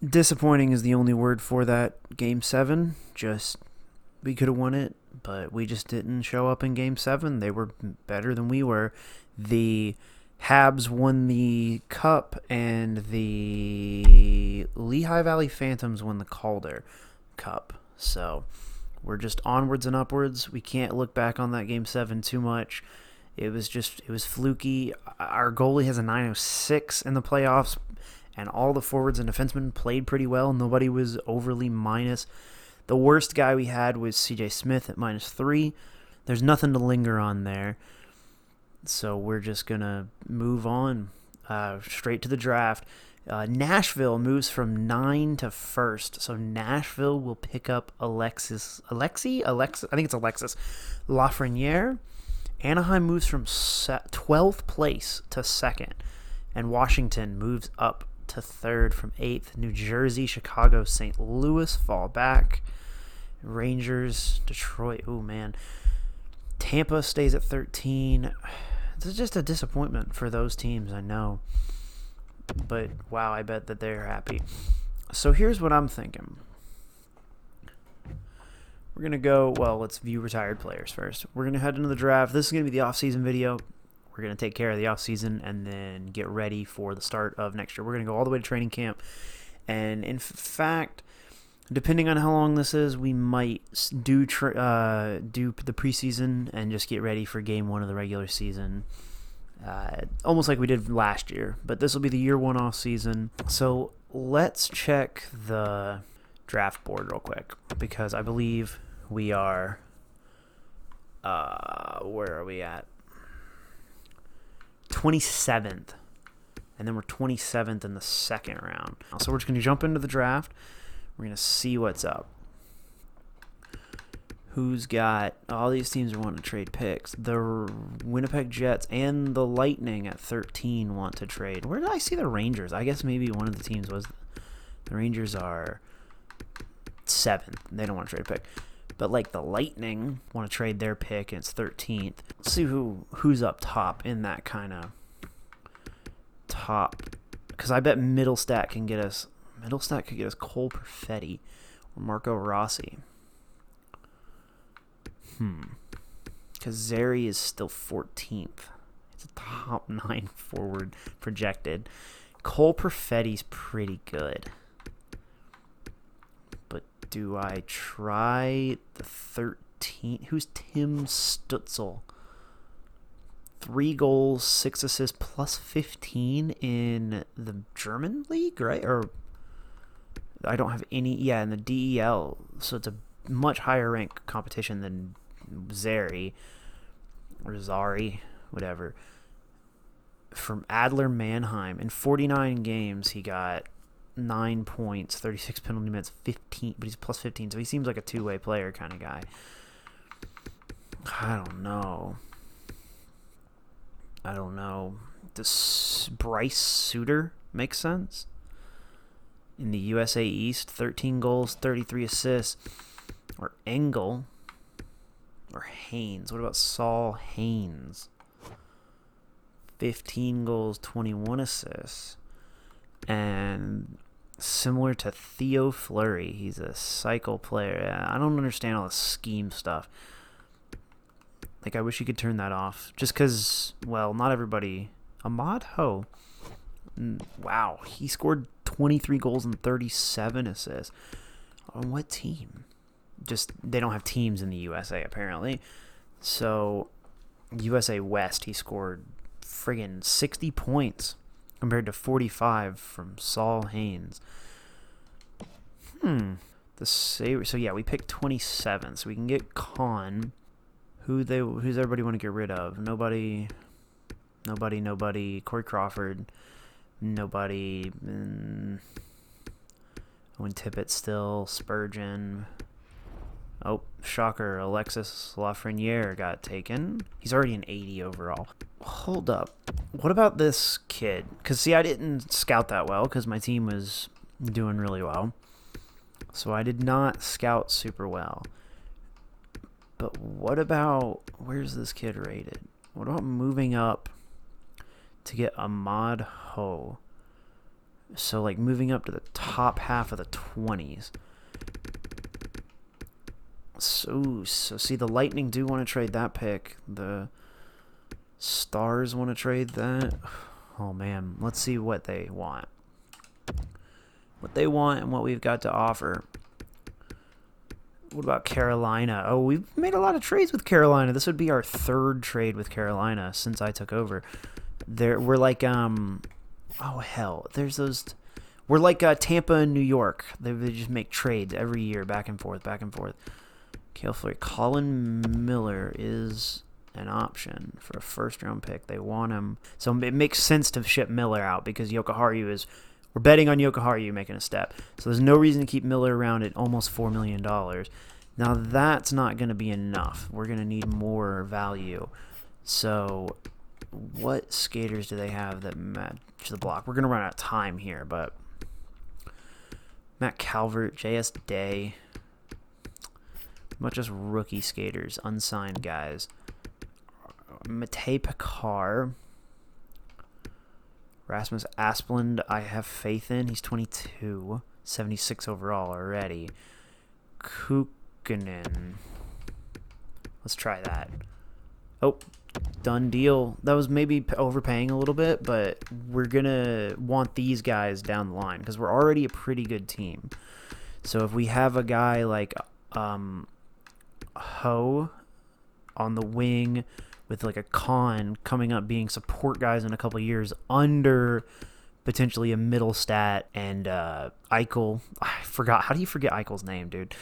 Disappointing is the only word for that. Game 7, just we could have won it, but we just didn't show up in Game 7. They were better than we were. The Habs won the Cup, and the Lehigh Valley Phantoms won the Calder Cup. So we're just onwards and upwards. We can't look back on that Game 7 too much. It was fluky. Our goalie has a 906 in the playoffs, and all the forwards and defensemen played pretty well. Nobody was overly minus. The worst guy we had was CJ Smith at -3. There's nothing to linger on there. So we're just going to move on straight to the draft. Nashville moves from 9 to 1st. So Nashville will pick up Alexis, I think it's Alexis Lafreniere. Anaheim moves from 12th place to 2nd. And Washington moves up to 3rd from 8th. New Jersey, Chicago, St. Louis fall back. Rangers, Detroit, oh man. Tampa stays at 13. It's just a disappointment for those teams, I know. But, wow, I bet that they're happy. So here's what I'm thinking. We're going to go, well, let's view retired players first. We're going to head into the draft. This is going to be the off-season video. We're going to take care of the off-season and then get ready for the start of next year. We're going to go all the way to training camp. And, in fact, depending on how long this is, we might do the preseason and just get ready for game 1 of the regular season. Almost like we did last year. But this will be the year 1 off season. So let's check the draft board real quick, because I believe we are, where are we at? 27th. And then we're 27th in the second round. So we're just going to jump into the draft. We're going to see what's up. Who's got... All these teams are wanting to trade picks. The Winnipeg Jets and the Lightning at 13 want to trade. Where did I see the Rangers? I guess maybe one of the teams was... The Rangers are 7th. They don't want to trade a pick. But, like, the Lightning want to trade their pick, and it's 13th. Let's see who's up top in that kind of top. Because I bet Middlestat can get us... Middlestat could get us Cole Perfetti or Marco Rossi. Because Zary is still 14th. It's a top 9 forward projected. Cole Perfetti's pretty good. But do I try the 13th? Who's Tim Stutzel? 3 goals, 6 assists, plus 15 in the German league, right? Or I don't have any. Yeah, in the DEL. So it's a much higher rank competition than Zary or Zari, whatever. From Adler Mannheim, in 49 games, he got 9 points, 36 penalty minutes, 15, but he's plus 15, so he seems like a two-way player kind of guy. I don't know. Does Bryce Suter make sense? In the USA East, 13 goals, 33 assists. Or Engel. Or Haynes. What about Saul Haynes? 15 goals, 21 assists. And similar to Theo Fleury, he's a cycle player. I don't understand all the scheme stuff. Like, I wish you could turn that off. Just because, well, not everybody... Ahmad Ho. Wow, he scored 23 goals and 37 assists. On what team? Just, they don't have teams in the USA, apparently. So, USA West, he scored friggin' 60 points compared to 45 from Saul Haynes. So, yeah, we picked 27. So, we can get Con. Who's everybody want to get rid of? Nobody. Corey Crawford. Nobody. Owen Tippett still. Spurgeon. Oh, shocker. Alexis Lafreniere got taken. He's already an 80 overall. Hold up. What about this kid? Because, see, I didn't scout that well because my team was doing really well. So I did not scout super well. But what about... Where's this kid rated? What about moving up to get Ahmad Ho So, like, moving up to the top half of the 20s. So see, the Lightning do want to trade that pick. The Stars want to trade that. Oh, man. Let's see what they want. What they want and what we've got to offer. What about Carolina? Oh, we've made a lot of trades with Carolina. This would be our third trade with Carolina since I took over. We're like, oh, hell. There's those... We're like Tampa and New York. They just make trades every year, back and forth, back and forth. Cale Fleury. Colin Miller is an option for a first-round pick. They want him. So it makes sense to ship Miller out because Jokiharju is... We're betting on Jokiharju making a step. So there's no reason to keep Miller around at almost $4 million. Now, that's not going to be enough. We're going to need more value. So what skaters do they have that match the block? We're going to run out of time here, but... Matt Calvert, J.S. Day... Not just rookie skaters, unsigned guys. Matej Pekar. Rasmus Asplund, I have faith in. He's 22. 76 overall already. Kukkonen. Let's try that. Oh, done deal. That was maybe overpaying a little bit, but we're going to want these guys down the line because we're already a pretty good team. So if we have a guy like... Ho on the wing with like a Con coming up being support guys in a couple of years under potentially a middle stat and Eichel. I forgot. How do you forget Eichel's name, dude?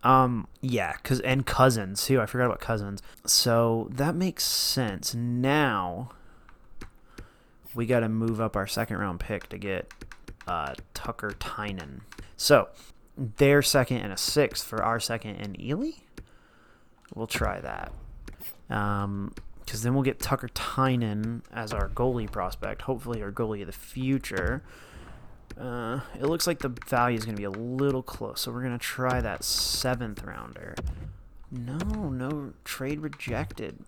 Yeah, and Cousins too. I forgot about Cousins. So that makes sense. Now we got to move up our second round pick to get Tucker Tynan. So their second and a sixth for our second and Ely. We'll try that. Because then we'll get Tucker Tynan as our goalie prospect. Hopefully our goalie of the future. It looks like the value is going to be a little close. So we're going to try that 7th rounder. No. Trade rejected.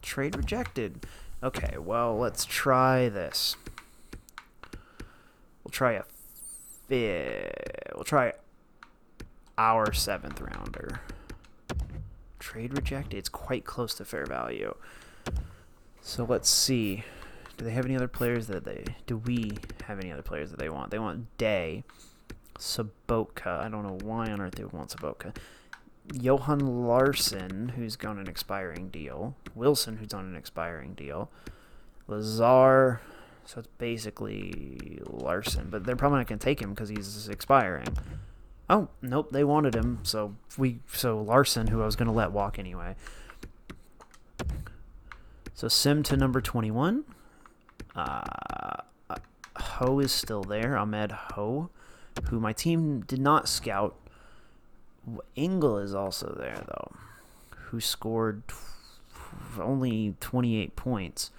Trade rejected. Okay, well, let's try this. We'll try our 7th rounder. Trade rejected. It's quite close to fair value. So let's see. Do they have any other players do we have any other players that they want? They want Day, Sobotka. I don't know why on earth they would want Sobotka. Johan Larsson, who's on an expiring deal. Wilson, who's on an expiring deal. Lazar. So it's basically Larsson, but they're probably not going to take him because he's expiring. Oh, nope, they wanted him, so Larson, who I was going to let walk anyway. So Sim to number 21. Ho is still there, Ahmed Ho, who my team did not scout. Engel is also there, though, who scored only 28 points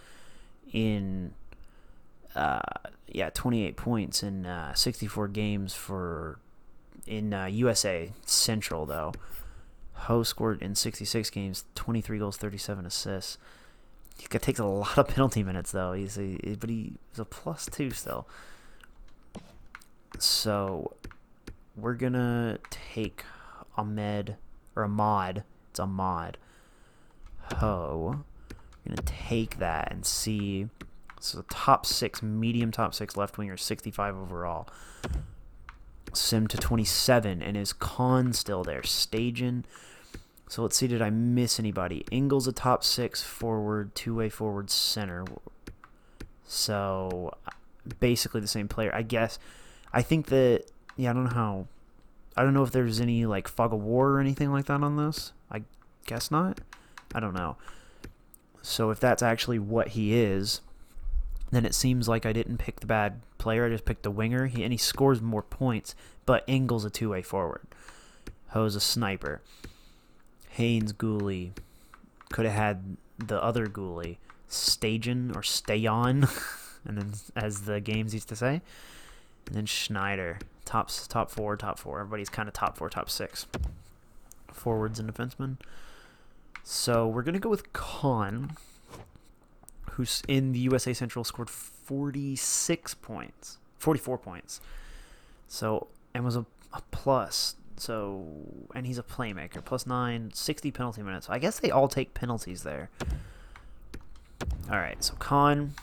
in 28 points in 64 games in USA Central, though. Ho scored in 66 games, 23 goals, 37 assists. He takes a lot of penalty minutes, though. But he's a +2 still. So we're going to take Ahmad. It's Ahmad Ho. We're going to take that and see. So medium top 6 left winger, 65 overall. Sim to 27, and is Con still there? Stajan. So let's see, did I miss anybody? Engel's a top 6 forward, two-way forward center. So basically the same player, I guess. I think that, I don't know if there's any like fog of war or anything like that on this. I guess not. I don't know. So if that's actually what he is, then it seems like I didn't pick the bad player. I just picked the winger. He scores more points, but Engel's a two-way forward. Ho's a sniper. Haynes Gooley could have had the other Gooley, Stajan or Stayon, and then as the games used to say. And then Schneider, top 4. Everybody's kind of top 4, top 6 forwards and defensemen. So we're gonna go with Con, who's in the USA Central, scored 46 points. 44 points. So, and was a plus. So, and he's a playmaker. +9, 60 penalty minutes. So I guess they all take penalties there. All right, so Con.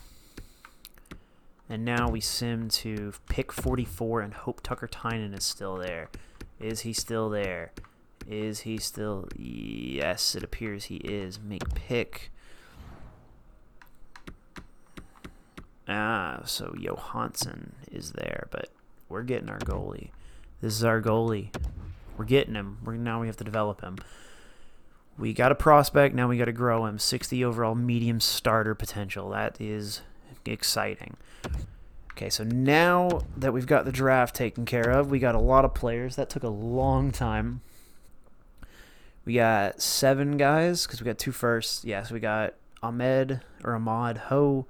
And now we sim to pick 44 and hope Tucker Tynan is still there. Is he still there? Is he still... Yes, it appears he is. Make pick. So Johansson is there, but we're getting our goalie. This is our goalie. We're getting him. Now we have to develop him. We got a prospect. Now we got to grow him. 60 overall medium starter potential. That is exciting. Okay, so now that we've got the draft taken care of, we got a lot of players. That took a long time. We got 7 guys because we got 2 firsts. Yeah, so we got Ahmad Ho,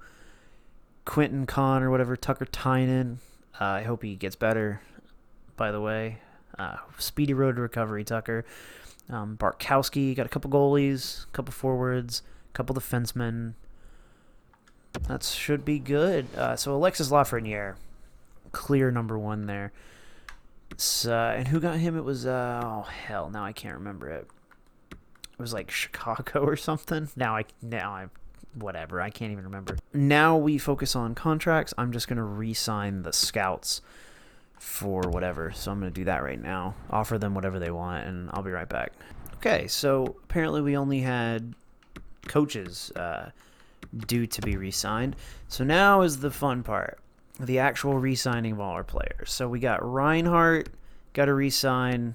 Quentin Con or whatever, Tucker Tynan. I hope he gets better, by the way. Speedy road to recovery, Tucker. Bartkowski, got a couple goalies, a couple forwards, a couple defensemen. That should be good. So Alexis Lafreniere, clear number 1 there. And who got him? It was, now I can't remember it. It was like Chicago or something. Now I whatever, I can't even remember. Now we focus on contracts. I'm just going to re-sign the scouts for whatever. So I'm going to do that right now. Offer them whatever they want, and I'll be right back. Okay, so apparently we only had coaches due to be re-signed. So now is the fun part. The actual re-signing of all our players. So we got Reinhardt, got to re-sign.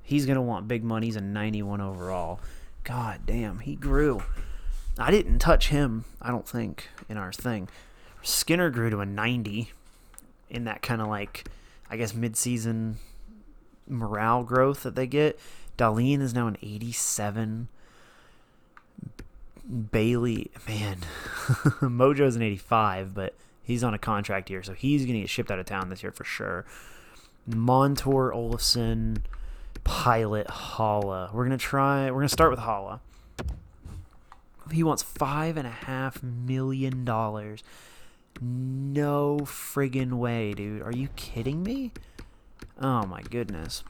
He's going to want big money. He's a 91 overall. God damn, he grew. I didn't touch him, I don't think, in our thing. Skinner grew to a 90 in that kind of like, I guess, mid-season morale growth that they get. Darlene is now an 87. Bailey, man, Mojo's an 85, but he's on a contract year, so he's going to get shipped out of town this year for sure. Montour, Olafson, Pilot, Holla. We're going to start with Holla. He wants $5.5 million. No friggin' way, dude. Are you kidding me? Oh my goodness.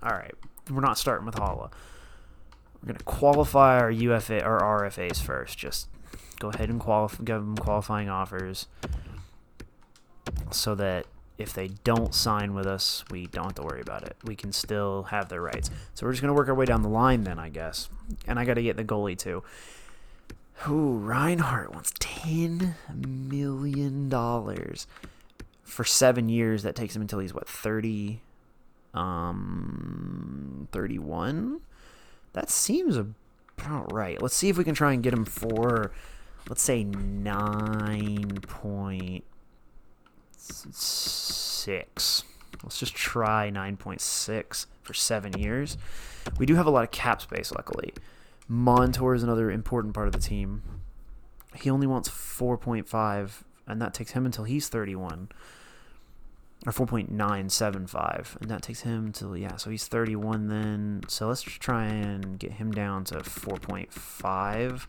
Alright, we're not starting with Holla. We're going to qualify our UFA or RFAs first. Just go ahead and give them qualifying offers so that if they don't sign with us, we don't have to worry about it. We can still have their rights. So we're just going to work our way down the line then, I guess. And I got to get the goalie too. Ooh, Reinhardt wants $10 million for 7 years. That takes him until he's, 31? That seems about right. Let's see if we can try and get him for, let's say, 9.6. Let's just try 9.6 for 7 years. We do have a lot of cap space, luckily. Montour is another important part of the team. He only wants 4.5, and that takes him until he's 31. Or 4.975, and that takes him to, so he's 31 then. So let's just try and get him down to 4.5,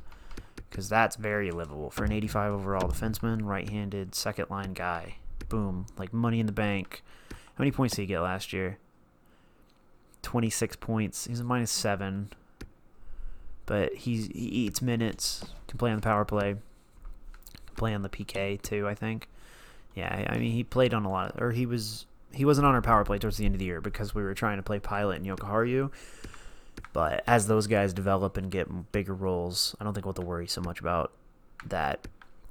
because that's very livable for an 85 overall defenseman, right-handed, second-line guy. Boom, like money in the bank. How many points did he get last year? 26 points. He's a -7, but he eats minutes, can play on the power play, can play on the PK too, I think. Yeah, I mean, he played on a lot, or he wasn't on our power play towards the end of the year because we were trying to play Pilot and Yokoharu. But as those guys develop and get bigger roles, I don't think we'll have to worry so much about that.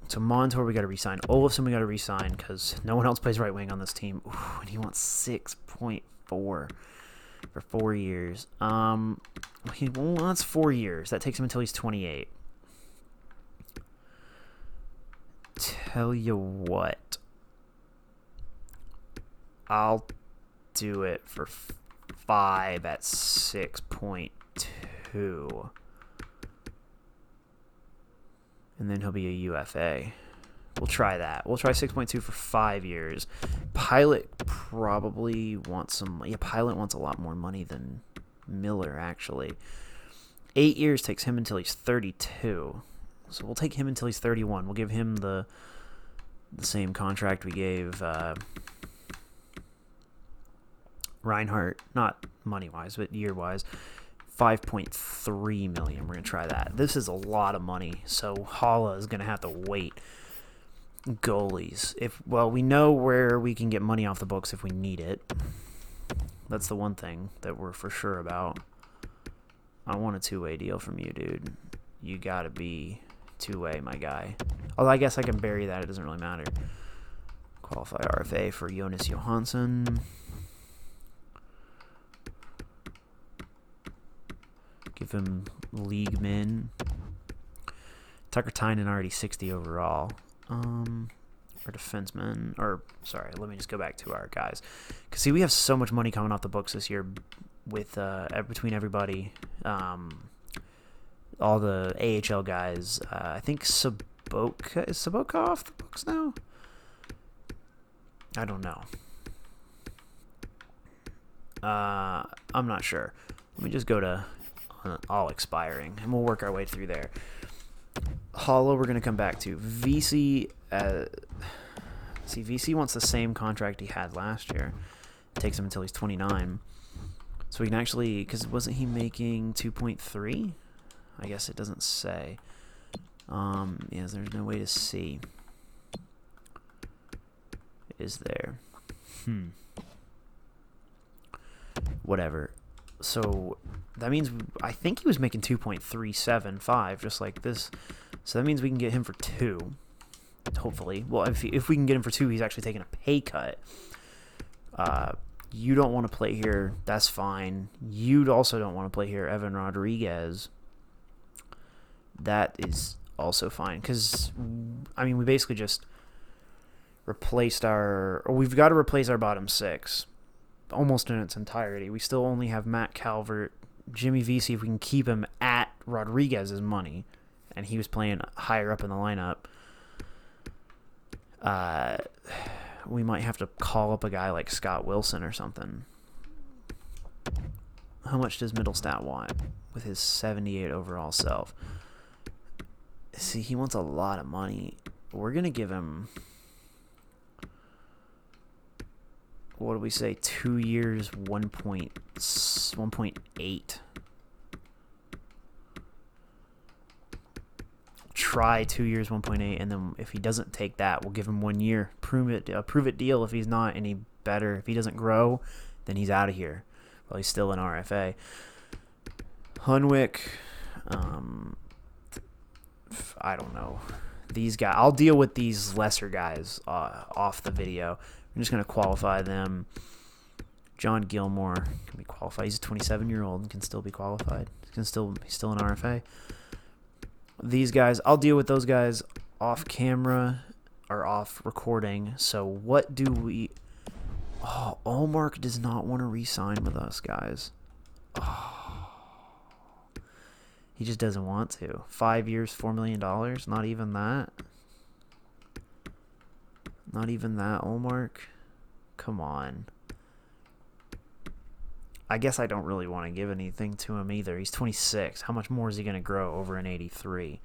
So Montour, we got to re-sign. Olafson, we got to re-sign because no one else plays right wing on this team. Ooh, and he wants 6.4 for 4 years. He wants 4 years. That takes him until he's 28. Tell you what, I'll do it for 5 at 6.2. And then he'll be a UFA. We'll try that. We'll try 6.2 for 5 years. Pilot probably wants some... Yeah, Pilot wants a lot more money than Miller, actually. 8 years takes him until he's 32. So we'll take him until he's 31. We'll give him the the same contract we gave Reinhardt, not money-wise, but year-wise, $5.3 million. We're going to try that. This is a lot of money, so Hala is going to have to wait. Goalies. We know where we can get money off the books if we need it. That's the one thing that we're for sure about. I want a two-way deal from you, dude. You got to be two-way, my guy. Although I guess I can bury that. It doesn't really matter. Qualify RFA for Jonas Johansson. Give him league min. Tucker Tynan already 60 overall. Our defenseman, let me just go back to our guys. Because, see, we have so much money coming off the books this year with between everybody. All the AHL guys. I think is Sobotka off the books now? I don't know. I'm not sure. Let me just go to all expiring, and we'll work our way through there. Hala, we're going to come back to. VC, VC wants the same contract he had last year. It takes him until he's 29. So we can actually, because wasn't he making 2.3? I guess it doesn't say. Yes, there's no way to see. Is there? Whatever. So that means I think he was making 2.375, just like this. So that means we can get him for 2, hopefully. Well, if we can get him for 2, he's actually taking a pay cut. You don't want to play here. That's fine. You also don't want to play here, Evan Rodriguez. That is also fine because, we basically just replaced we've got to replace our bottom 6 almost in its entirety. We still only have Matt Calvert, Jimmy Vesey, if we can keep him at Rodriguez's money, and he was playing higher up in the lineup. We might have to call up a guy like Scott Wilson or something. How much does Middlestat want with his 78 overall self? See, he wants a lot of money. We're going to give him, what do we say, 2 years, 1.8. Try 2 years, 1.8, and then if he doesn't take that, we'll give him 1 year. Prove it deal. If he's not any better, if he doesn't grow, then he's out of here. Well, he's still an RFA. Hunwick, I don't know. These guys, I'll deal with these lesser guys off the video. I'm just going to qualify them. John Gilmore can be qualified. He's a 27-year-old and can still be qualified. He's still an RFA. These guys, I'll deal with those guys off camera or off recording. So what do we... Oh, Allmark does not want to re-sign with us, guys. Oh. He just doesn't want to. 5 years, $4 million. Not even that. Not even that, Allmark. Come on. I guess I don't really want to give anything to him either. He's 26. How much more is he going to grow over an 83?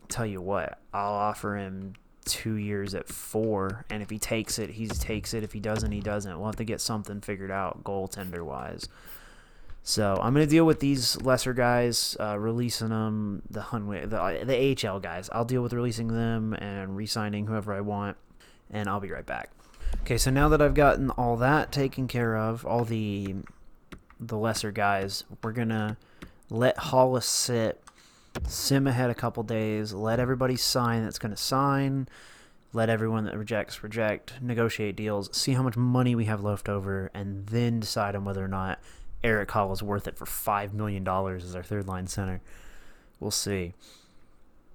Tell you what, I'll offer him 2 years at 4, and if he takes it, he takes it. If he doesn't, he doesn't. We'll have to get something figured out goaltender-wise. So I'm going to deal with these lesser guys, releasing them, the AHL guys. I'll deal with releasing them and re-signing whoever I want, and I'll be right back. Okay, so now that I've gotten all that taken care of, all the lesser guys, we're going to let Hollis sit, sim ahead a couple days, let everybody sign that's going to sign, let everyone that rejects reject, negotiate deals, see how much money we have left over, and then decide on whether or not Eric Hall is worth it for $5 million as our third-line center. We'll see.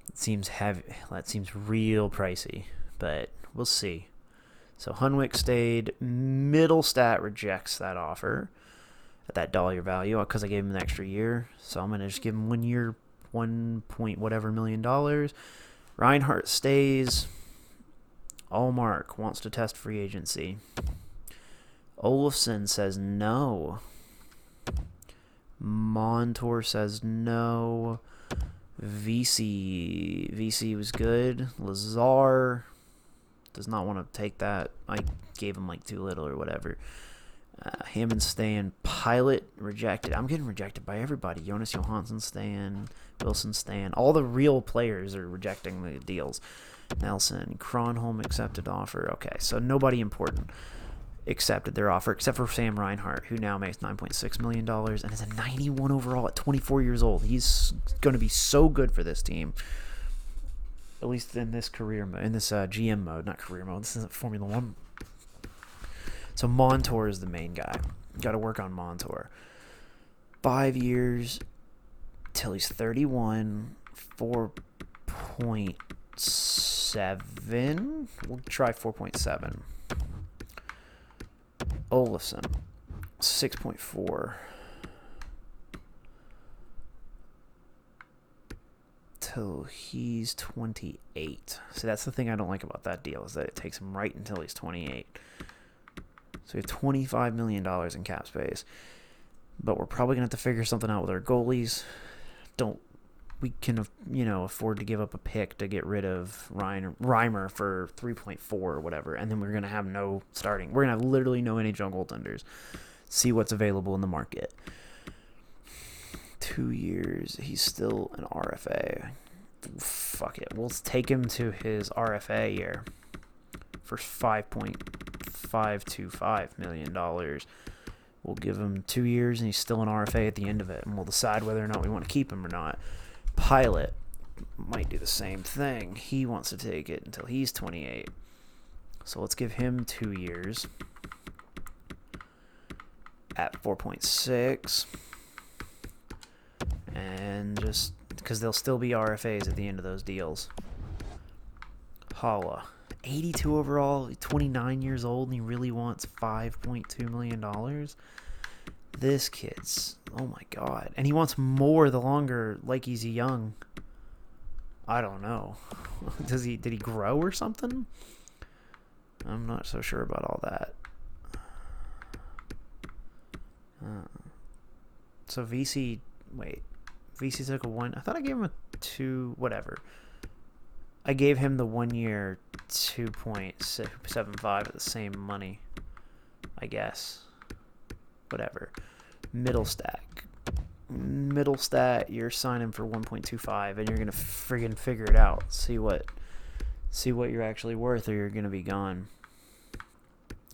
It seems heavy. That seems real pricey, but we'll see. So Hunwick stayed. Middlestat rejects that offer at that dollar value because I gave him an extra year. So I'm going to just give him 1 year, 1 point whatever million dollars. Reinhardt stays. Allmark wants to test free agency. Olofsson says no. Montour says no. VC was good. Lazar does not want to take that. I gave him like too little or whatever. Hammond staying. Pilot rejected. I'm getting rejected by everybody. Jonas Johansson staying. Wilson staying. All the real players are rejecting the deals. Nelson. Kronholm accepted offer. Okay, so nobody important accepted their offer except for Sam Reinhart, who now makes $9.6 million and is a 91 overall at 24 years old. He's going to be so good for this team. At least in this career mode, in this GM mode, not career mode. This isn't Formula One. So Montour is the main guy. Got to work on Montour. 5 years till he's 31. 4.7. We'll try 4.7. Olafson, 6.4. Till he's 28. So that's the thing I don't like about that deal, is that it takes him right until he's 28. So we have $25 million in cap space. But we're probably going to have to figure something out with our goalies. We can, afford to give up a pick to get rid of Reimer for 3.4 or whatever, and then we're going to have no starting. We're going to have literally no NHL goaltenders. See what's available in the market. 2 years. He's still an RFA. Fuck it. We'll take him to his RFA year for $5.525 million. We'll give him 2 years, and he's still an RFA at the end of it, and we'll decide whether or not we want to keep him or not. Pilot might do the same thing. He wants to take it until he's 28. So let's give him 2 years at 4.6. And just because they'll still be RFAs at the end of those deals. Holla, 82 overall, 29 years old, and he really wants $5.2 million. This kid's, oh my god. And he wants more the longer, like he's young. I don't know. Did he grow or something? I'm not so sure about all that. So VC took a 1. I thought I gave him a 2, whatever. I gave him the 1 year 2.75 at the same money, I guess. Whatever. Middlestat, you're signing for 1.25, and you're gonna friggin' figure it out. See what you're actually worth, or you're gonna be gone.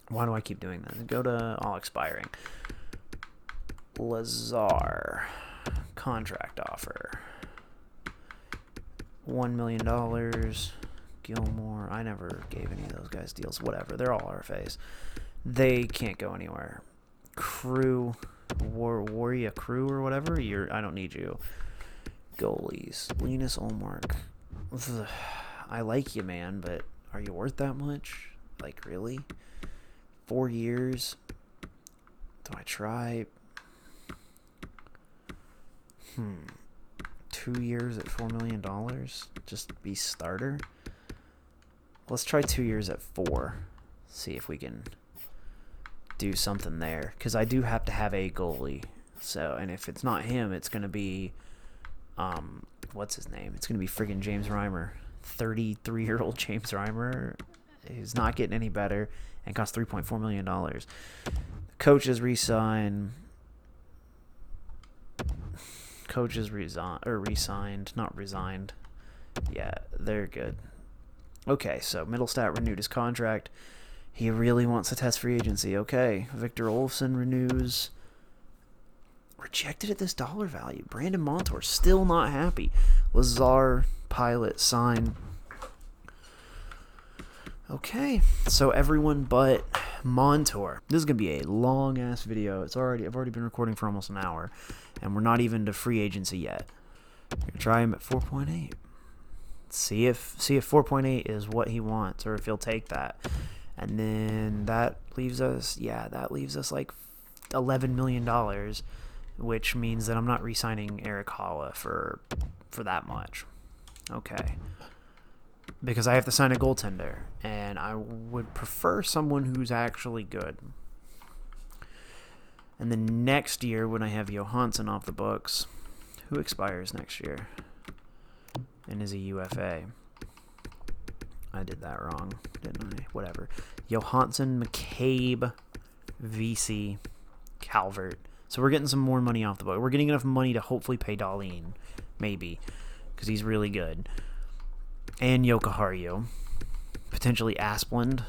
Why do I keep doing that? Go to all expiring. Lazar, contract offer. $1 million. Gilmore, I never gave any of those guys deals. Whatever, they're all RFAs. They can't go anywhere. Crew, Warrior Crew or whatever. I don't need you. Goalies, Linus Olmark. I like you, man, but are you worth that much? Like, really? 4 years? Do I try? 2 years at $4 million? Just be starter? Let's try 2 years at 4. See if we can do something there, because I do have to have a goalie. So, and if it's not him, it's going to be what's his name? It's going to be friggin' James Reimer. 33-year-old James Reimer who's not getting any better and costs $3.4 million. Coaches resigned. Resigned, not resigned. Yeah, they're good. Okay, so Middlestat renewed his contract. He really wants to test free agency. Okay, Victor Olofsson renews. Rejected at this dollar value. Brandon Montour still not happy. Lazar, Pilot, sign. Okay, so everyone but Montour. This is gonna be a long ass video. I've already been recording for almost an hour, and we're not even to free agency yet. We're gonna try him at 4.8. See if 4.8 is what he wants, or if he'll take that. And then that leaves us like $11 million, which means that I'm not re-signing Eric Holla for that much. Okay. Because I have to sign a goaltender, and I would prefer someone who's actually good. And then next year, when I have Johansson off the books, who expires next year? and is a UFA. I did that wrong, didn't I? Whatever. Johansson, McCabe, VC, Calvert. So we're getting some more money off the book. We're getting enough money to hopefully pay Dahlin, maybe, because he's really good. And Jokiharju. Potentially Asplund,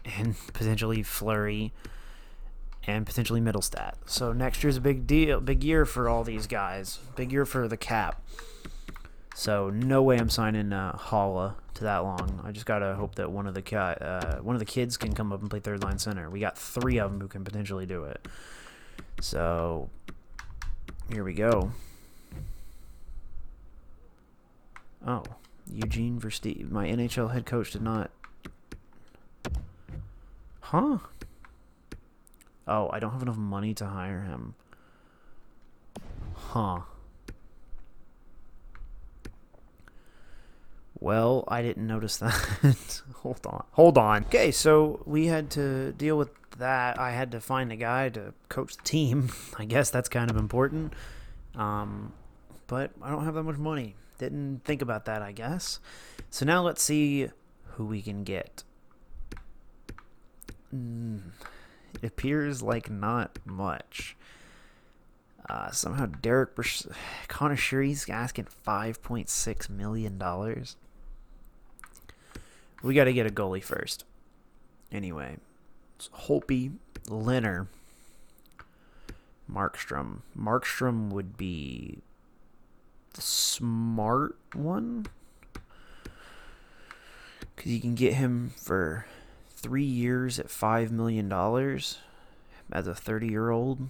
and potentially Fleury, and potentially Middlestat. So next year's a big deal, big year for all these guys. Big year for the cap. So no way I'm signing Holla to that long. I just gotta hope that one of the kids can come up and play third line center. We got 3 of them who can potentially do it. So here we go. Oh, Eugene Versteeg, my NHL head coach, did not. Huh? Oh, I don't have enough money to hire him. Huh. Well, I didn't notice that. Hold on. Okay, so we had to deal with that. I had to find a guy to coach the team. I guess that's kind of important. But I don't have that much money. Didn't think about that, I guess. So now let's see who we can get. It appears like not much. Somehow Connor Sheary's asking $5.6 million. We got to get a goalie first. Anyway, it's Holtby, Leonard, Markstrom. Markstrom would be the smart one, because you can get him for 3 years at $5 million as a 30-year-old.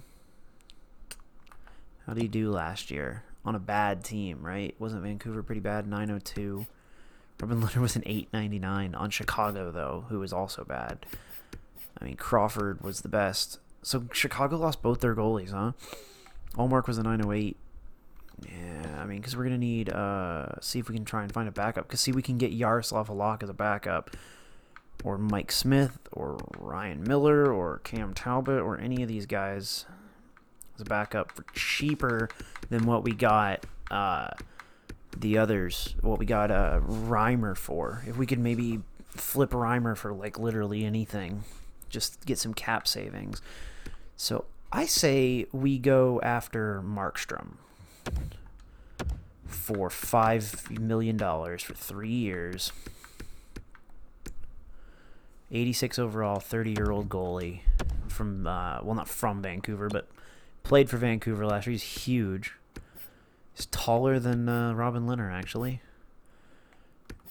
How did he do last year on a bad team, right? Wasn't Vancouver pretty bad? 902. Robin Leonard was an 899 on Chicago, though, who was also bad. I mean, Crawford was the best. So Chicago lost both their goalies, huh? Allmark was a 908. Yeah, I mean, because we're going to need, see if we can try and find a backup. Because, see, we can get Yaroslav Halak as a backup. Or Mike Smith, or Ryan Miller, or Cam Talbot, or any of these guys as a backup for cheaper than what we got the others. What we got Reimer for. If we could maybe flip Reimer for, like, literally anything. Just get some cap savings. So I say we go after Markstrom for $5 million for 3 years. 86 overall, 30-year-old goalie from, not from Vancouver, but played for Vancouver last year. He's huge. He's taller than Robin Leonard, actually.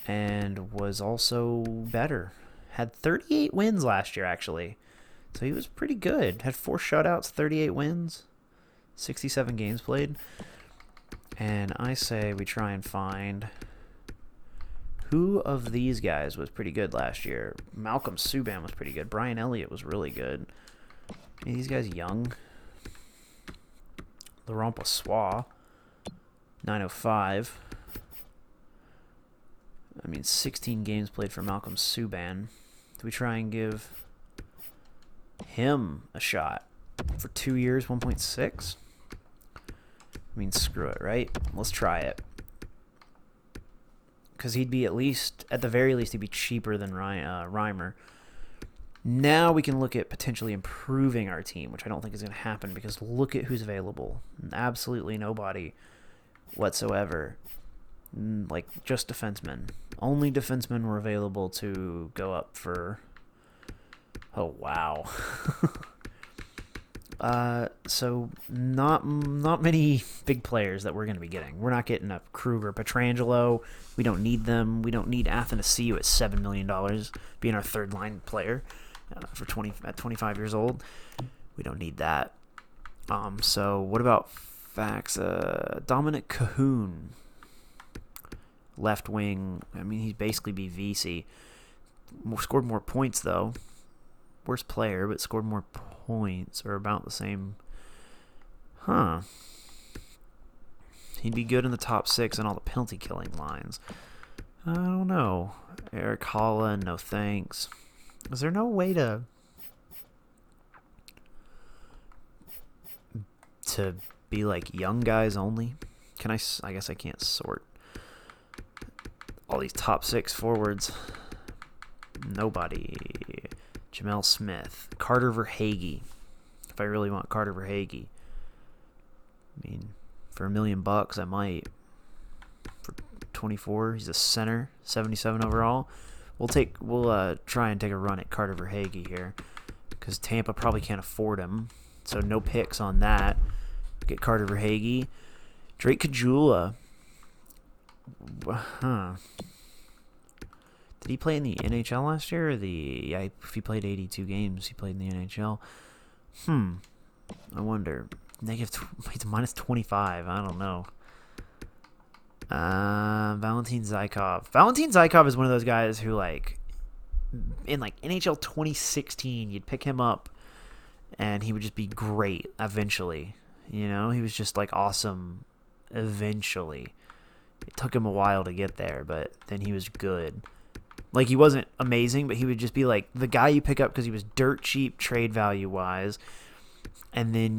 And was also better. Had 38 wins last year, actually. So he was pretty good. Had 4 shutouts, 38 wins, 67 games played. And I say we try and find... Who of these guys was pretty good last year? Malcolm Subban was pretty good. Brian Elliott was really good. Any of these guys young? Laurent Passois, 905. I mean, 16 games played for Malcolm Subban. Do we try and give him a shot for 2 years, 1.6? I mean, screw it, right? Let's try it. Because he'd be at the very least, he'd be cheaper than Reimer. Now we can look at potentially improving our team, which I don't think is going to happen, because look at who's available. Absolutely nobody whatsoever. Like, just defensemen. Only defensemen were available to go up for... Oh, wow. So not many big players that we're going to be getting. We're not getting a Kruger, Pietrangelo. We don't need them. We don't need Athanasiou at $7 million being our third line player at 25 years old. We don't need that. So what about facts? Dominic Cahoon, left wing. I mean, he'd basically be VC. Scored more points though. Worst player, but scored more points, or about the same. Huh. He'd be good in the top 6 on all the penalty killing lines. I don't know. Eric Holland, no thanks. Is there no way to be like young guys only? I guess I can't sort. all these top 6 forwards. Nobody. Jamel Smith. Carter Verhaeghe. If I really want Carter Verhaeghe. I mean, for $1 million, I might. For 24, he's a center, 77 overall. We'll try and take a run at Carter Verhaeghe here, because Tampa probably can't afford him. So no picks on that. Get Carter Verhaeghe. Drake Caggiula. Did he play in the NHL last year? Or if he played 82 games, he played in the NHL. I wonder. It's minus 25. I don't know. Valentin Zykov. Valentin Zykov is one of those guys who, like, in like NHL 2016, you'd pick him up and he would just be great eventually. You know, he was just like awesome eventually. It took him a while to get there, but then he was good. Like, he wasn't amazing, but he would just be like the guy you pick up because he was dirt cheap trade value wise, and then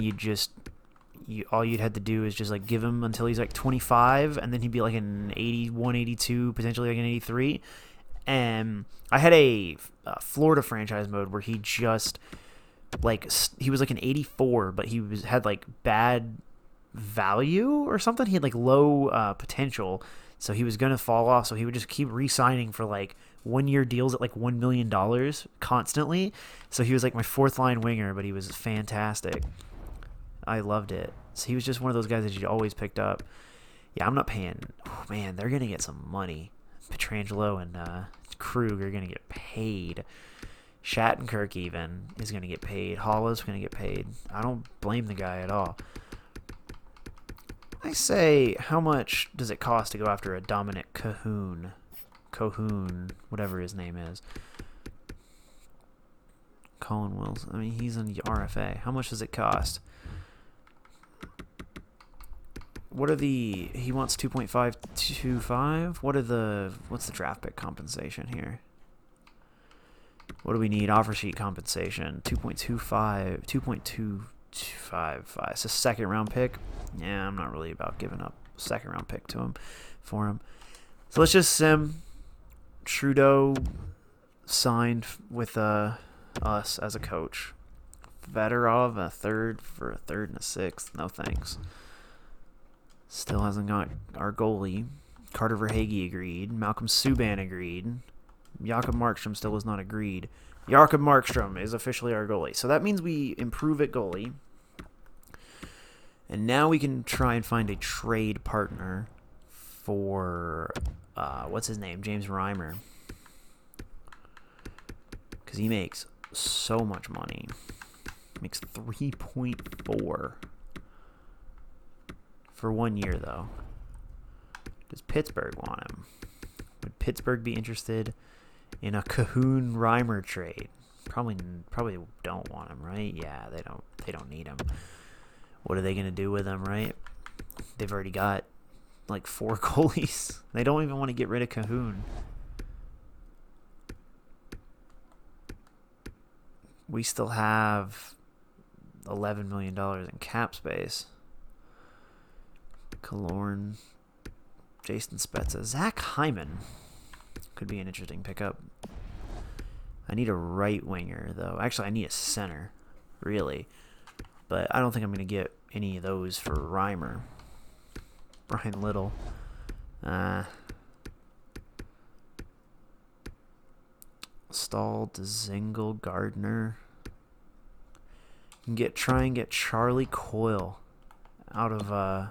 all you'd have to do is just like give him until he's like 25, and then he'd be like an 81, 82, potentially like an 83. And I had a Florida franchise mode where he just like he was like an 84, but had like bad value or something. He had like low potential, so he was gonna fall off. So he would just keep re-signing for like 1-year deals at like $1 million constantly. So he was like my 4th line winger, but he was fantastic. I loved it. So he was just one of those guys that you always picked up. Yeah, I'm not paying. Oh man, they're gonna get some money. Pietrangelo and Krug are gonna get paid. Shattenkirk even is gonna get paid. Hollow's gonna get paid. I don't blame the guy at all. I say, how much does it cost to go after a Dominic Cahoon, whatever his name is? Colin Wills. I mean, he's in the RFA. How much does it cost? He wants 2.525. What's the draft pick compensation here? What do we need? Offer sheet compensation. 2.25. It's a 2nd round pick. Yeah, I'm not really about giving up a 2nd round pick for him. So let's just sim. Trudeau signed with us as a coach. Veterov, a 3rd for a 3rd and a 6th. No thanks. Still hasn't got our goalie. Carter Verhaeghe agreed. Malcolm Subban agreed. Jakob Markstrom still has not agreed. Jakob Markstrom is officially our goalie. So that means we improve at goalie. And now we can try and find a trade partner for, what's his name? James Reimer. Because he makes so much money. Makes 3.4. For 1 year, though. Does Pittsburgh want him? Would Pittsburgh be interested in a Cahoon Reimer trade? Probably don't want him, right? Yeah, they don't need him. What are they gonna do with him, right? They've already got like 4 goalies. They don't even want to get rid of Cahoon. We still have $11 million in cap space. Killorn, Jason Spezza, Zach Hyman could be an interesting pickup. I need a right winger, though. Actually, I need a center, really. But I don't think I'm going to get any of those for Reimer. Brian Little. Stahl, Dzingel, Gardner. Try and get Charlie Coyle out of...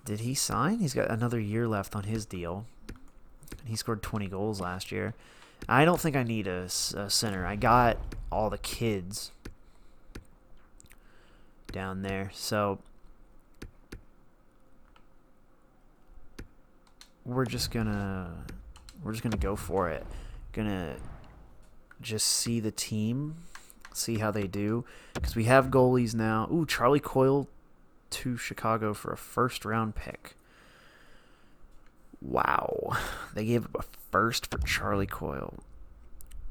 Did he sign? He's got another year left on his deal. He scored 20 goals last year. I don't think I need a center. I got all the kids down there. So we're just gonna go for it. Gonna just see the team, see how they do, because we have goalies now. Ooh, Charlie Coyle to Chicago for a 1st round pick. Wow. They gave up a 1st for Charlie Coyle.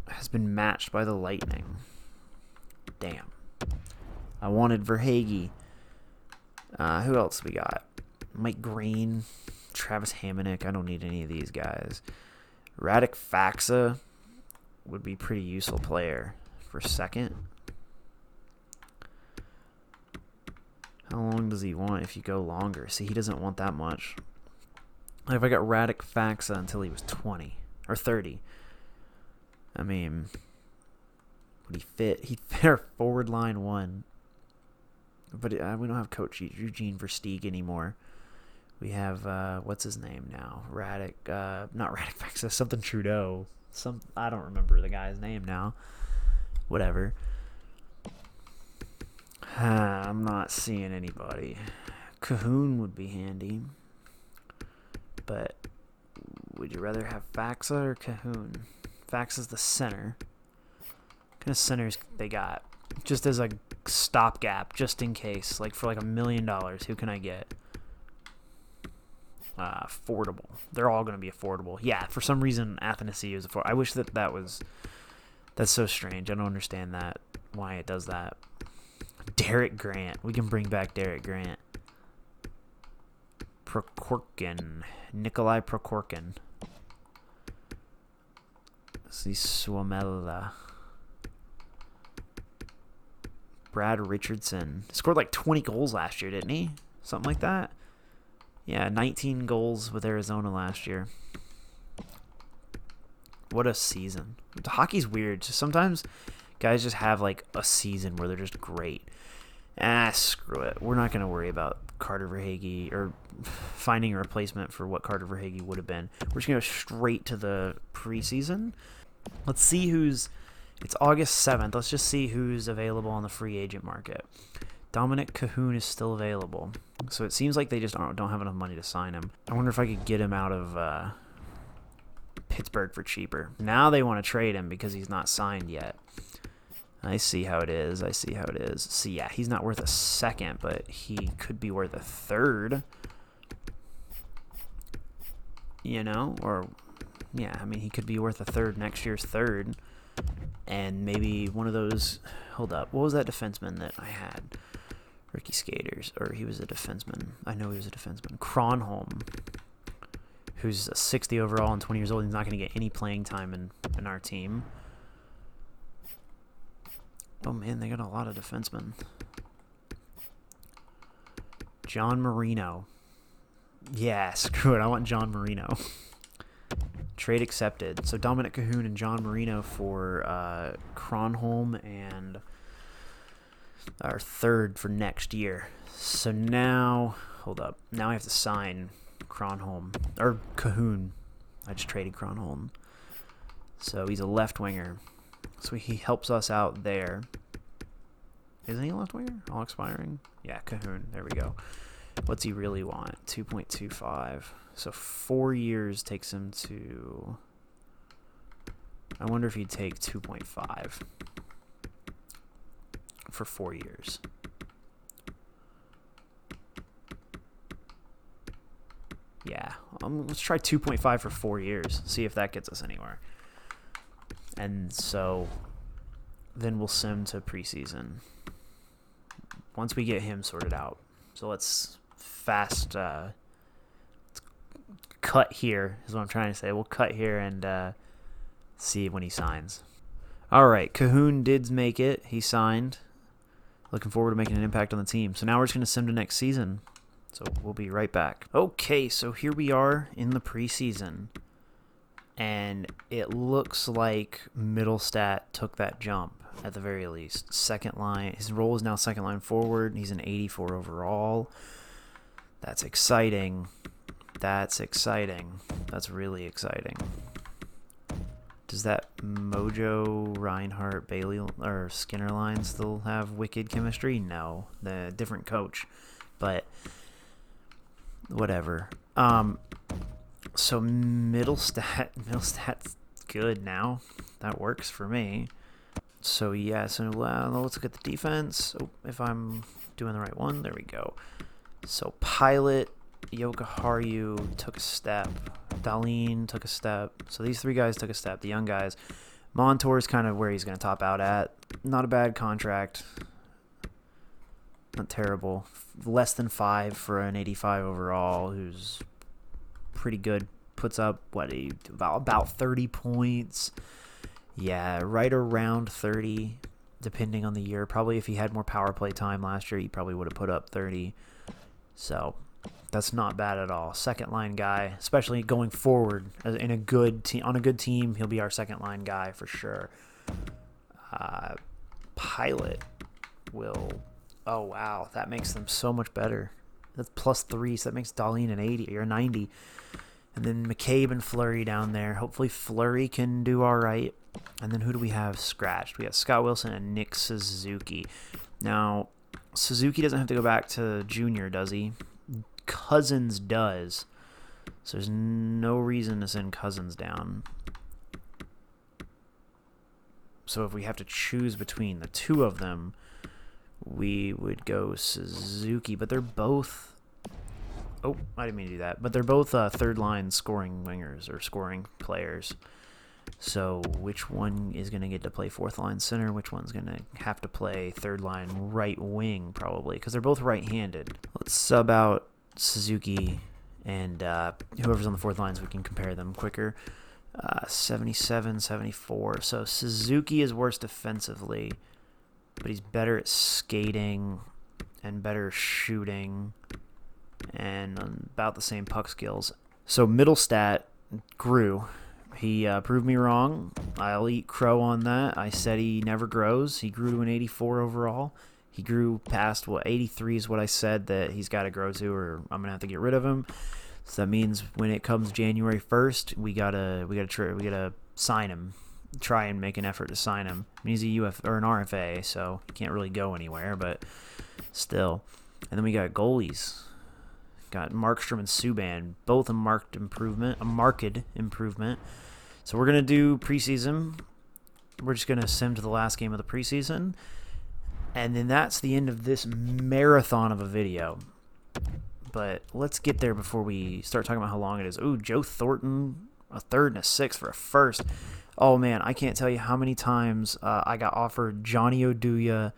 Has been matched by the Lightning. Damn. I wanted Verhaeghe. Who else we got? Mike Green. Travis Hamonic. I don't need any of these guys. Radek Faxa would be a pretty useful player for second. How long does he want if you go longer? See, he doesn't want that much. If I got Radek Faxa until he was 20 or 30, I mean, would he fit? He'd fit our forward line 1. But we don't have Coach Eugene Versteeg anymore. We have, what's his name now? Not Radek Faxa, something Trudeau. I don't remember the guy's name now. Whatever. I'm not seeing anybody. Cahoon would be handy. But would you rather have Faxa or Cahoon? Faxa's the center. What kind of centers they got? Just as a stopgap, just in case. Like for like $1 million, who can I get? Affordable. They're all going to be affordable. Yeah, for some reason, Athanasiou is affordable. I wish that was... That's so strange. I don't understand that. Why it does that. Derek Grant. We can bring back Derek Grant. Prokhorkin. Nikolai Prokhorkin. See, Suomela. Brad Richardson. Scored like 20 goals last year, didn't he? Something like that. Yeah, 19 goals with Arizona last year. What a season. Hockey's weird. Sometimes guys just have like a season where they're just great. Screw it. We're not going to worry about Carter Verhaeghe or finding a replacement for what Carter Verhaeghe would have been. We're just going to go straight to the preseason. Let's see who's... It's August 7th. Let's just see who's available on the free agent market. Dominic Cahoon is still available. So it seems like they just don't have enough money to sign him. I wonder if I could get him out of Pittsburgh for cheaper. Now they want to trade him because he's not signed yet. I see how it is. See, yeah, he's not worth a second, but he could be worth a third. You know? Or, yeah, I mean, he could be worth a third, next year's third. And maybe one of those... Hold up. What was that defenseman that I had? Ricky Skaters. Or he was a defenseman. I know he was a defenseman. Kronholm, who's 60 overall and 20 years old. He's not going to get any playing time in our team. Oh, man, they got a lot of defensemen. John Marino. Yeah, screw it. I want John Marino. Trade accepted. So Dominic Cahoon and John Marino for Kronholm and our third for next year. So now, hold up. Now I have to sign Kronholm. Or Cahoon. I just traded Kronholm. So he's a left winger. So he helps us out there. Isn't he a left winger? All expiring? Yeah, Cahoon. There we go. What's he really want? 2.25. So 4 years takes him to... I wonder if he'd take 2.5 for 4 years. Yeah. Let's try 2.5 for 4 years. See if that gets us anywhere. And so then we'll sim to preseason once we get him sorted out. So let's fast cut here is what I'm trying to say. We'll cut here and see when he signs. All right, Cahoon did make it. He signed. Looking forward to making an impact on the team. So now we're just going to sim to next season. So we'll be right back. Okay, so here we are in the preseason. And it looks like Middlestat took that jump at the very least. Second line. His role is now second line forward. He's an 84 overall. That's exciting. That's exciting. That's really exciting. Does that Mojo, Reinhardt, Bailey, or Skinner line still have wicked chemistry? No. The different coach. But whatever. So Middlestat's good now. That works for me. So yeah, so let's look at the defense. Oh, if I'm doing the right one, there we go. So Pilot, Yokoharu took a step. Dahlin took a step. So these three guys took a step. The young guys. Montour's kind of where he's going to top out at. Not a bad contract. Not terrible. Less than 5 for an 85 overall who's pretty good. Puts up, about 30 points. Yeah, right around 30, depending on the year. Probably if he had more power play time last year, he probably would have put up 30. So that's not bad at all. Second line guy, especially going forward in a good team. On a good team, he'll be our second line guy for sure. Pilot will. Oh wow, that makes them so much better. That's +3, so that makes Dahlin an 80 or 90. And then McCabe and Fleury down there. Hopefully Fleury can do all right. And then who do we have scratched? We got Scott Wilson and Nick Suzuki. Now, Suzuki doesn't have to go back to junior, does he? Cousins does. So there's no reason to send Cousins down. So if we have to choose between the two of them, we would go Suzuki. But they're both... Oh, I didn't mean to do that. But they're both third-line scoring wingers or scoring players. So which one is going to get to play fourth-line center? Which one's going to have to play third-line right wing probably? Because they're both right-handed. Let's sub out Suzuki and whoever's on the fourth line so we can compare them quicker. 77, 74. So Suzuki is worse defensively, but he's better at skating and better shooting and about the same puck skills. So middle stat grew. He proved me wrong. I'll eat crow on that. I said he never grows. He grew to an 84 overall. He grew past 83 is what I said that he's got to grow to, or I'm gonna have to get rid of him. So that means when it comes January 1st, we gotta sign him. Try and make an effort to sign him. I mean, he's a UF or an RFA, so he can't really go anywhere, but still. And then we got goalies. Got Markstrom and Subban, both a marked improvement. So we're gonna do preseason. We're just gonna sim to the last game of the preseason, and then that's the end of this marathon of a video. But let's get there before we start talking about how long it is. Ooh, Joe Thornton, a third and a sixth for a first. Oh man, I can't tell you how many times I got offered Johnny Oduya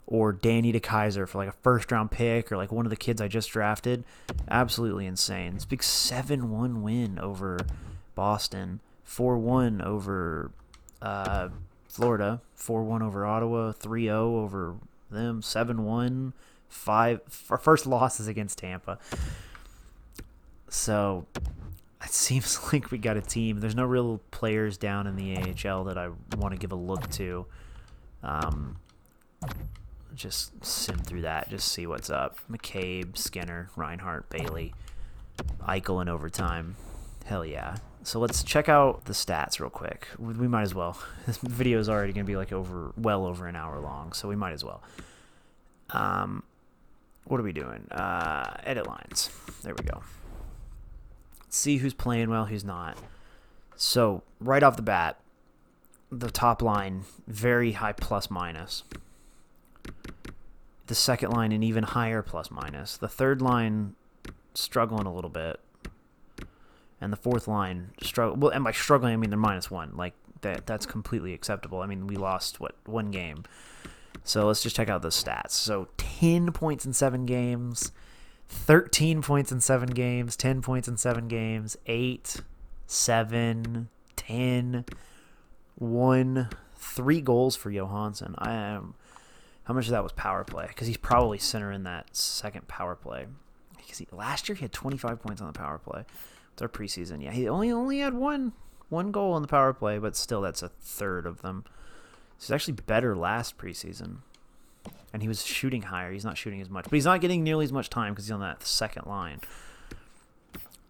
or Danny DeKaiser for like a first-round pick or like one of the kids I just drafted. Absolutely insane. It's a big 7-1 win over Boston, 4-1 over Florida, 4-1 over Ottawa, 3-0 over them, 7-1, 5. Our first loss is against Tampa. So it seems like we got a team. There's no real players down in the AHL that I want to give a look to. Just sim through that, just see what's up. McCabe, Skinner, Reinhart, Bailey, Eichel in overtime. Hell yeah. So let's check out the stats real quick. We might as well. This video is already going to be like well over an hour long, so we might as well. What are we doing? Edit lines. There we go. See who's playing well, who's not. So right off the bat, the top line, very high plus minus. The second line, an even higher plus minus. The third line, struggling a little bit. And the fourth line, struggle. Well, and by struggling, I mean they're -1. Like, that's completely acceptable. I mean, we lost, one game. So let's just check out the stats. So 10 points in 7 games, 13 points in 7 games, 10 points in 7 games, 8, 7, 10, 1, 3 goals for Johansson. How much of that was power play? Because he's probably center in that second power play. Because last year he had 25 points on the power play. It's our preseason. Yeah, he only had one goal on the power play, but still that's a third of them. So he's actually better last preseason. And he was shooting higher. He's not shooting as much. But he's not getting nearly as much time because he's on that second line.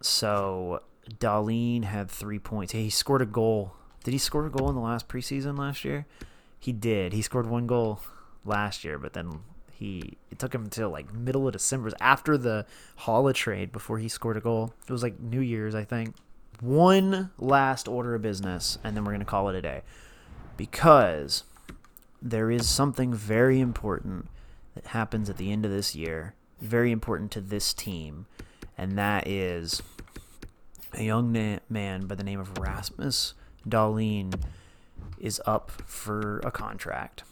So Dahlin had 3 points. Hey, he scored a goal. Did he score a goal in the last preseason last year? He did. He scored 1 goal last year, but then it took him until like middle of December, after the Holla trade, before he scored a goal. It was like New Year's, I think. One last order of business, and then we're going to call it a day. Because there is something very important that happens at the end of this year, very important to this team, and that is a young man by the name of Rasmus Dahlin is up for a contract.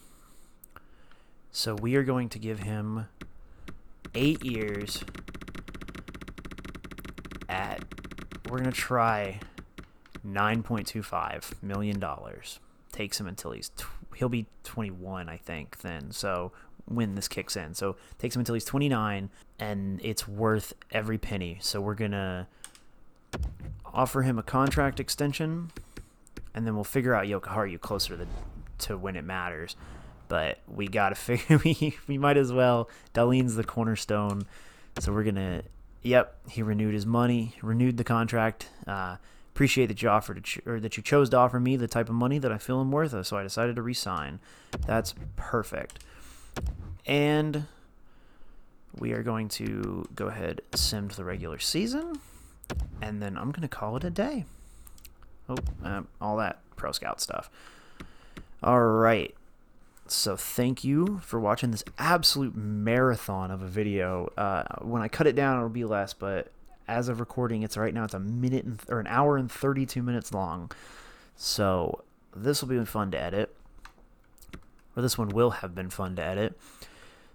So we are going to give him 8 years at we're going to try $9.25 million. Takes him until he'll be 21, I think, then. So when this kicks in. So takes him until he's 29, and it's worth every penny. So we're going to offer him a contract extension, and then we'll figure out Yokoharu closer to when it matters. But we got to figure, we might as well. Dahlin's the cornerstone. So we're going to, he renewed his money, renewed the contract. Appreciate that you offered or that you chose to offer me the type of money that I feel I'm worth, so I decided to re-sign. That's perfect. And we are going to go ahead and sim to the regular season, and then I'm going to call it a day. All that Pro Scout stuff. All right. So thank you for watching this absolute marathon of a video. When I cut it down, it'll be less, but as of recording, it's an hour and 32 minutes long. So this will be fun to edit, or this one will have been fun to edit.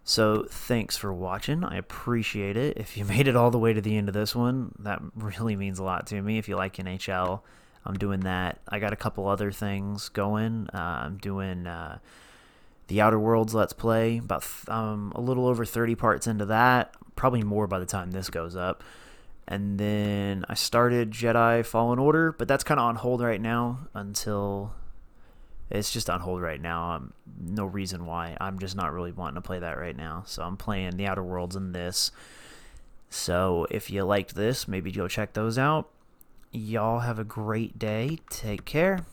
So thanks for watching. I appreciate it. If you made it all the way to the end of this one, that really means a lot to me. If you like NHL, I'm doing that. I got a couple other things going. I'm doing the Outer Worlds Let's Play, about a little over 30 parts into that, probably more by the time this goes up. And then I started Jedi Fallen Order, but that's kind of on hold right now until... It's just on hold right now. No reason why. I'm just not really wanting to play that right now. So I'm playing the Outer Worlds and this. So if you liked this, maybe go check those out. Y'all have a great day. Take care.